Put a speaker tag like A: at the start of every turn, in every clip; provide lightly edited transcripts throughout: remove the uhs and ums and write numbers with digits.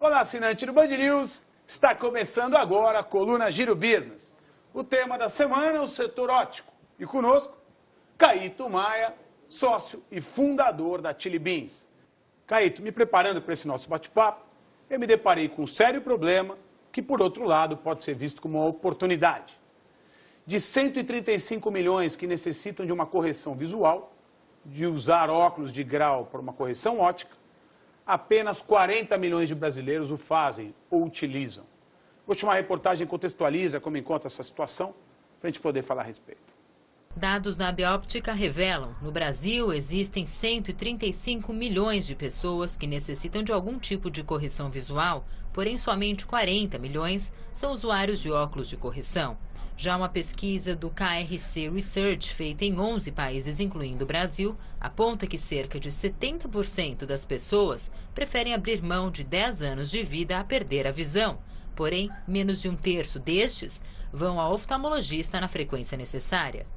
A: Olá, assinante do Band News. Está começando agora a coluna Giro Business. O tema da semana é o setor óptico. E conosco, Caíto Maia, sócio e fundador da Chili Beans. Caíto, me preparando para esse nosso bate-papo, eu me deparei com um sério problema que, por outro lado, pode ser visto como uma oportunidade. De 135 milhões que necessitam de uma correção visual, de usar óculos de grau para uma correção óptica, apenas 40 milhões de brasileiros o fazem ou utilizam. Vou chamar a reportagem contextualiza como encontra essa situação, para a gente poder falar a respeito.
B: Dados da Bióptica revelam, no Brasil existem 135 milhões de pessoas que necessitam de algum tipo de correção visual, porém somente 40 milhões são usuários de óculos de correção. Já uma pesquisa do KRC Research, feita em 11 países, incluindo o Brasil, aponta que cerca de 70% das pessoas preferem abrir mão de 10 anos de vida a perder a visão. Porém, menos de um terço destes vão ao oftalmologista na frequência necessária.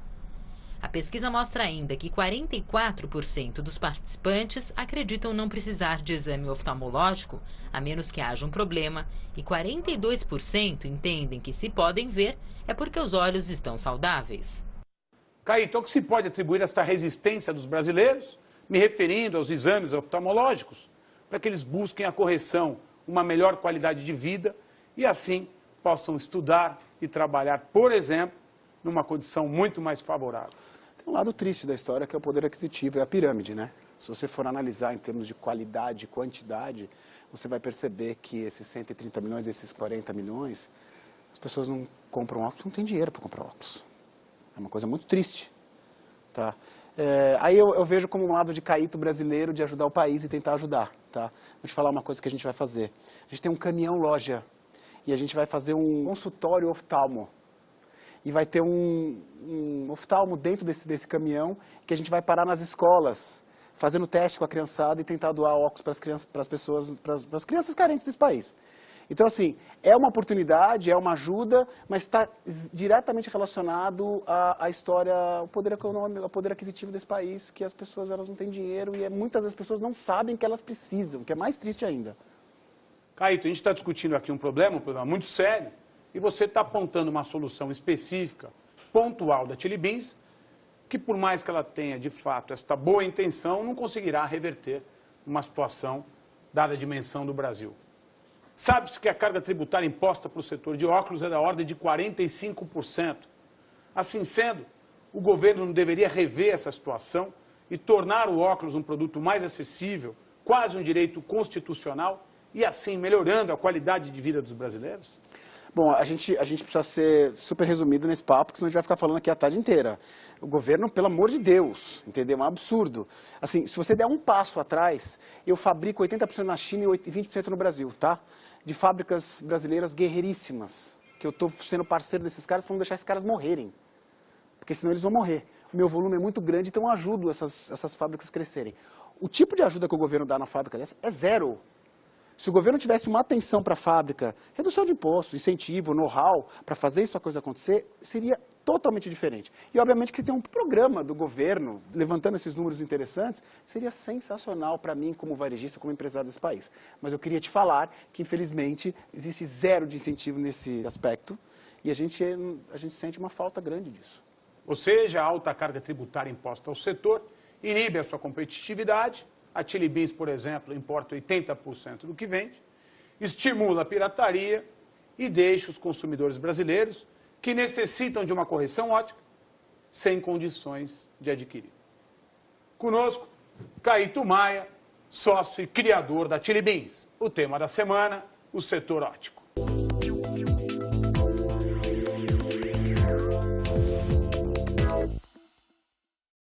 B: A pesquisa mostra ainda que 44% dos participantes acreditam não precisar de exame oftalmológico, a menos que haja um problema, e 42% entendem que se podem ver é porque os olhos estão saudáveis.
A: Caíto, o que se pode atribuir a esta resistência dos brasileiros, me referindo aos exames oftalmológicos, para que eles busquem a correção, uma melhor qualidade de vida e assim possam estudar e trabalhar, por exemplo, numa condição muito mais favorável.
C: Tem um lado triste da história que é o poder aquisitivo, é a pirâmide, né? Se você for analisar em termos de qualidade e quantidade, você vai perceber que esses 130 milhões, esses 40 milhões, as pessoas não compram óculos, não tem dinheiro para comprar óculos. É uma coisa muito triste, tá? Aí eu vejo como um lado de Caíto brasileiro de ajudar o país e tentar ajudar, tá? Vou te falar uma coisa que a gente vai fazer. A gente tem um caminhão loja e a gente vai fazer um consultório oftalmo. E vai ter um oftalmo dentro desse caminhão que a gente vai parar nas escolas, fazendo teste com a criançada e tentar doar óculos para as crianças carentes desse país. Então, assim, é uma oportunidade, é uma ajuda, mas está diretamente relacionado à história, ao poder econômico, ao poder aquisitivo desse país, que as pessoas elas não têm dinheiro e muitas das pessoas não sabem que elas precisam, que é mais triste ainda.
A: Caíto, a gente está discutindo aqui um problema muito sério, e você está apontando uma solução específica, pontual da Chili Beans, que por mais que ela tenha, de fato, esta boa intenção, não conseguirá reverter uma situação dada a dimensão do Brasil. Sabe-se que a carga tributária imposta para o setor de óculos é da ordem de 45%. Assim sendo, o governo não deveria rever essa situação e tornar o óculos um produto mais acessível, quase um direito constitucional, e assim melhorando a qualidade de vida dos brasileiros?
C: Bom, a gente precisa ser super resumido nesse papo, porque senão a gente vai ficar falando aqui a tarde inteira. O governo, pelo amor de Deus, entendeu? É um absurdo. Assim, se você der um passo atrás, eu fabrico 80% na China e 20% no Brasil, tá? De fábricas brasileiras guerreiríssimas, que eu estou sendo parceiro desses caras para não deixar esses caras morrerem. Porque senão eles vão morrer. O meu volume é muito grande, então eu ajudo essas fábricas a crescerem. O tipo de ajuda que o governo dá na fábrica dessa é zero. Se o governo tivesse uma atenção para a fábrica, redução de impostos, incentivo, know-how, para fazer isso a coisa acontecer, seria totalmente diferente. E, obviamente, que tem um programa do governo, levantando esses números interessantes, seria sensacional para mim, como varejista, como empresário desse país. Mas eu queria te falar que, infelizmente, existe zero de incentivo nesse aspecto e a gente sente uma falta grande disso.
A: Ou seja, a alta carga tributária imposta ao setor inibe a sua competitividade. A Chili Beans, por exemplo, importa 80% do que vende, estimula a pirataria e deixa os consumidores brasileiros que necessitam de uma correção óptica sem condições de adquirir. Conosco, Caíto Maia, sócio e criador da Chili Beans. O tema da semana, o setor óptico.